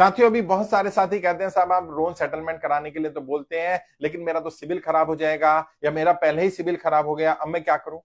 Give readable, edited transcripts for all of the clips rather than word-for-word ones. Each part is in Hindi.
साथियों, अभी बहुत सारे साथी कहते हैं साहब आप लोन सेटलमेंट कराने के लिए तो बोलते हैं, लेकिन मेरा तो सिविल खराब हो जाएगा या मेरा पहले ही सिविल खराब हो गया, अब मैं क्या करूं।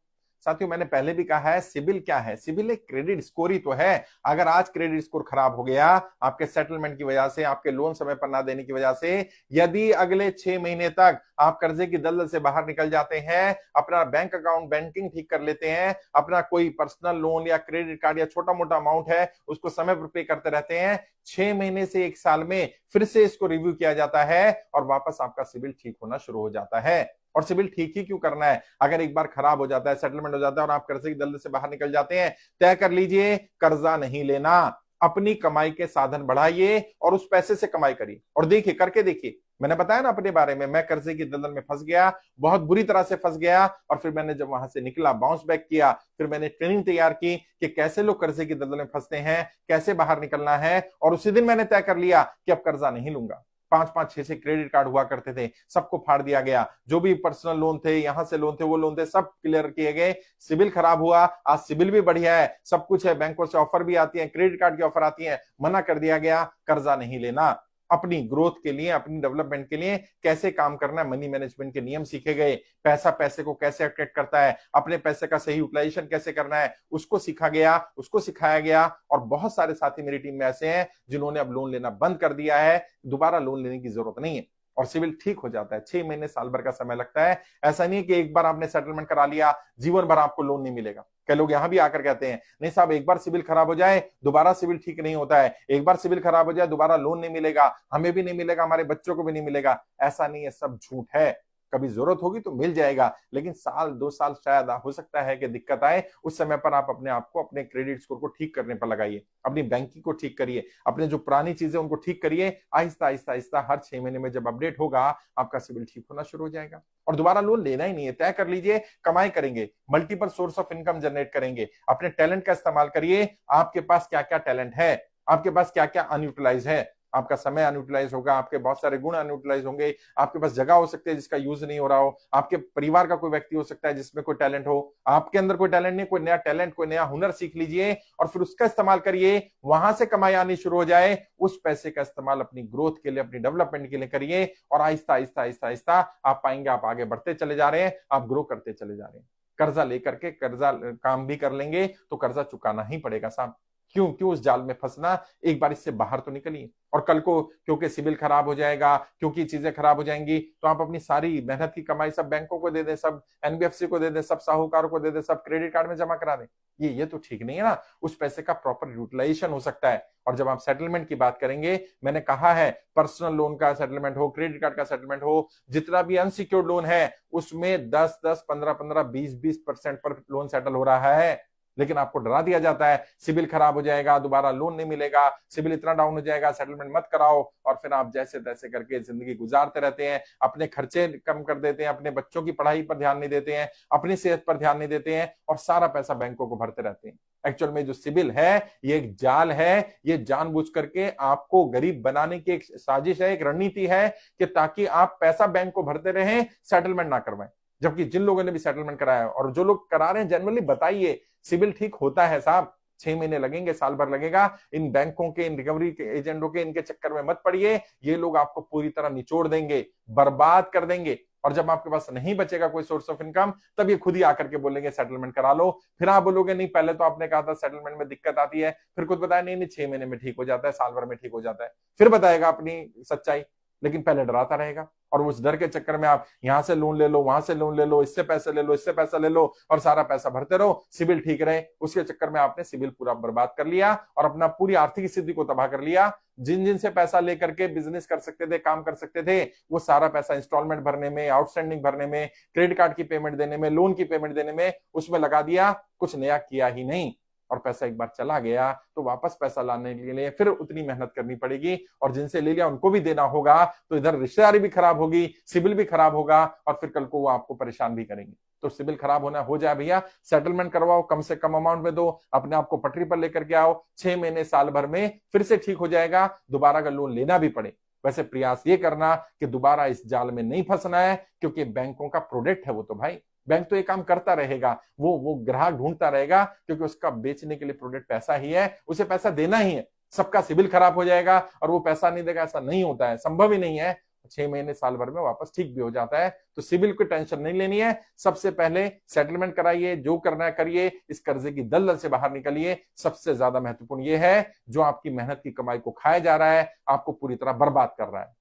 साथियों, मैंने पहले भी कहा है, सिविल क्या है? सिविल एक क्रेडिट स्कोर ही तो है। अगर आज क्रेडिट स्कोर खराब हो गया आपके सेटलमेंट की वजह से, आपके लोन समय पर ना देने की वजह से, यदि अगले 6 महीने तक आप कर्जे की दलदल से बाहर निकल जाते हैं, अपना बैंक अकाउंट बैंकिंग ठीक कर लेते हैं, अपना कोई पर्सनल लोन या क्रेडिट कार्ड या छोटा मोटा अमाउंट है उसको समय पर पे करते रहते हैं, 6 महीने से 1 साल में फिर से इसको रिव्यू किया जाता है और वापस आपका सिविल ठीक होना शुरू हो जाता है। और सिविल ठीक ही क्यों करना है? अगर एक बार खराब हो जाता है, सेटलमेंट हो जाता है और आप कर्जे की दलदल से बाहर निकल जाते हैं, तय कर लीजिए, कर्जा नहीं लेना, अपनी कमाई के साधन बढ़ाइए और उस पैसे से कमाई करिए और देखिए, करके देखिए। मैंने बताया ना अपने बारे में, मैं कर्जे की दलदल में फंस गया, बहुत बुरी तरह से फंस गया, और फिर मैंने जब वहां से निकला, बाउंस बैक किया, फिर मैंने ट्रेनिंग तैयार की कि कैसे लोग कर्जे की दलदल में फंसते हैं, कैसे बाहर निकलना है, और उसी दिन मैंने तय कर लिया कि अब कर्जा नहीं लूंगा। 5-5 6-6 क्रेडिट कार्ड हुआ करते थे, सबको फाड़ दिया गया, जो भी पर्सनल लोन थे, यहां से लोन थे, वो लोन थे, सब क्लियर किए गए। सिविल खराब हुआ, आज सिविल भी बढ़िया है, सब कुछ है, बैंकों से ऑफर भी आती है, क्रेडिट कार्ड की ऑफर आती है, मना कर दिया गया, कर्जा नहीं लेना। अपनी ग्रोथ के लिए, अपनी डेवलपमेंट के लिए कैसे काम करना है, मनी मैनेजमेंट के नियम सीखे गए, पैसा पैसे को कैसे अट्रैक्ट करता है, अपने पैसे का सही यूटिलाइजेशन कैसे करना है, उसको सीखा गया, उसको सिखाया गया। और बहुत सारे साथी मेरी टीम में ऐसे हैं जिन्होंने अब लोन लेना बंद कर दिया है, दोबारा लोन लेने की जरूरत नहीं है और सिविल ठीक हो जाता है। 6 महीने साल भर का समय लगता है। ऐसा नहीं है कि एक बार आपने सेटलमेंट करा लिया जीवन भर आपको लोन नहीं मिलेगा। कई लोग यहां भी आकर कहते हैं नहीं साहब, एक बार सिविल खराब हो जाए दोबारा सिविल ठीक नहीं होता है, एक बार सिविल खराब हो जाए दोबारा लोन नहीं मिलेगा, हमें भी नहीं मिलेगा, हमारे बच्चों को भी नहीं मिलेगा। ऐसा नहीं है, सब झूठ है। कभी जरूरत होगी तो मिल जाएगा, लेकिन साल 2 साल शायद हो सकता है कि दिक्कत आए। उस समय पर आप अपने आप को, अपने क्रेडिट स्कोर को ठीक करने पर लगाइए, अपनी बैंकिंग को ठीक करिए, अपने जो पुरानी चीजें उनको ठीक करिए। आहिस्ता आहिस्ता आहिस्ता हर 6 महीने में जब अपडेट होगा, आपका सिविल ठीक होना शुरू हो जाएगा। और दोबारा लोन लेना ही नहीं है, तय कर लीजिए, कमाई करेंगे, multiple source of income generate करेंगे, अपने टैलेंट का इस्तेमाल करिए। आपके पास क्या क्या टैलेंट है, आपके पास क्या क्या अनयूटिलाइज है, आपका समय अनयूटिलाइज होगा, आपके बहुत सारे गुण अनयूटिलाइज होंगे, आपके पास जगह हो सकती है जिसका यूज नहीं हो रहा हो, आपके परिवार का कोई व्यक्ति हो सकता है जिसमें कोई टैलेंट हो, आपके अंदर कोई टैलेंट नहीं, कोई नया टैलेंट, कोई नया हुनर सीख लीजिए और फिर उसका इस्तेमाल करिए। वहां से कमाई आनी शुरू हो जाए, उस पैसे का इस्तेमाल अपनी ग्रोथ के लिए, अपनी डेवलपमेंट के लिए करिए और आहिस्ता आहिस्ता आहिस्ता आहिस्ता आप पाएंगे आप आगे बढ़ते चले जा रहे हैं, आप ग्रो करते चले जा रहे हैं। कर्जा लेकर के, कर्जा काम भी कर लेंगे तो कर्जा चुकाना ही पड़ेगा साहब। क्यों क्यों उस जाल में फंसना, एक बार इससे बाहर तो निकलिए। और कल को क्योंकि सिविल खराब हो जाएगा, क्योंकि चीजें खराब हो जाएंगी, तो आप अपनी सारी मेहनत की कमाई सब बैंकों को दे दें, सब एनबीएफसी को दे दें, सब साहूकारों को दे दें, सब क्रेडिट कार्ड में जमा करा दें। ये तो ठीक नहीं है ना। उस पैसे का प्रॉपर यूटिलाइजेशन हो सकता है। और जब आप सेटलमेंट की बात करेंगे, मैंने कहा है, पर्सनल लोन का सेटलमेंट हो, क्रेडिट कार्ड का सेटलमेंट हो, जितना भी अनसिक्योर्ड लोन है उसमें 10-10, 15-15, 20-20% पर लोन सेटल हो रहा है। लेकिन आपको डरा दिया जाता है सिविल खराब हो जाएगा, दोबारा लोन नहीं मिलेगा, सिविल इतना डाउन हो जाएगा, सेटलमेंट मत कराओ। और फिर आप जैसे तैसे करके जिंदगी गुजारते रहते हैं, अपने खर्चे कम कर देते हैं, अपने बच्चों की पढ़ाई पर ध्यान नहीं देते हैं, अपनी सेहत पर ध्यान नहीं देते हैं और सारा पैसा बैंकों को भरते रहते हैं। एक्चुअल में जो सिविल है ये एक जाल है, ये जानबूझ करके आपको गरीब बनाने की एक साजिश है, एक रणनीति है कि ताकि आप पैसा बैंक को भरते रहें, सेटलमेंट ना करवाएं। जबकि जिन लोगों ने भी सेटलमेंट कराया और जो लोग करा रहे हैं, जनरली बताइए, सिविल ठीक होता है साहब। 6 महीने लगेंगे, साल भर लगेगा। इन बैंकों के, इन रिकवरी के एजेंटों के, इनके चक्कर में मत पड़िए। ये लोग आपको पूरी तरह निचोड़ देंगे, बर्बाद कर देंगे। और जब आपके पास नहीं बचेगा कोई सोर्स ऑफ इनकम, तब ये खुद ही आकर के बोलेंगे सेटलमेंट करा लो। फिर आप बोलोगे नहीं, पहले तो आपने कहा था सेटलमेंट में दिक्कत आती है, फिर खुद बताया नहीं नहीं 6 महीने में ठीक हो जाता है, साल भर में ठीक हो जाता है। फिर बताएगा अपनी सच्चाई, लेकिन पहले डराता रहेगा। और उस डर के चक्कर में आप यहां से लोन ले लो, वहां से लोन ले लो, इससे पैसे ले लो, इससे पैसा ले लो और सारा पैसा भरते रहो, सिविल ठीक रहे। उसके चक्कर में आपने सिविल पूरा बर्बाद कर लिया और अपना पूरी आर्थिक स्थिति को तबाह कर लिया। जिन जिन से पैसा लेकर के बिजनेस कर सकते थे, काम कर सकते थे, वो सारा पैसा इंस्टॉलमेंट भरने में, आउटस्टैंडिंग भरने में, क्रेडिट कार्ड की पेमेंट देने में, लोन की पेमेंट देने में, उसमें लगा दिया, कुछ नया किया ही नहीं। और पैसा एक बार चला गया तो वापस पैसा लाने के लिए फिर उतनी मेहनत करनी पड़ेगी और जिनसे ले लिया उनको भी देना होगा। तो इधर रिश्तेदारी भी खराब होगी, सिविल भी खराब होगा और फिर कल को वो आपको परेशान भी करेंगे। तो सिविल खराब होना हो जाए भैया, सेटलमेंट करवाओ, कम से कम अमाउंट में दो, अपने आप को पटरी पर लेकर के आओ। 6 महीने साल भर में फिर से ठीक हो जाएगा। दोबारा अगर लोन लेना भी पड़े, वैसे प्रयास ये करना कि दोबारा इस जाल में नहीं फंसना है, क्योंकि बैंकों का प्रोडक्ट है वो। तो भाई बैंक तो ये काम करता रहेगा, वो ग्राहक ढूंढता रहेगा, क्योंकि उसका बेचने के लिए प्रोडक्ट पैसा ही है, उसे पैसा देना ही है। सबका सिविल खराब हो जाएगा और वो पैसा नहीं देगा, ऐसा नहीं होता है, संभव ही नहीं है। 6 महीने साल भर में वापस ठीक भी हो जाता है। तो सिविल की टेंशन नहीं लेनी है। सबसे पहले सेटलमेंट कराइए, जो करना है करिए, इस कर्जे की दलदल से बाहर निकलिए। सबसे ज्यादा महत्वपूर्ण यह है जो आपकी मेहनत की कमाई को खाया जा रहा है, आपको पूरी तरह बर्बाद कर रहा है।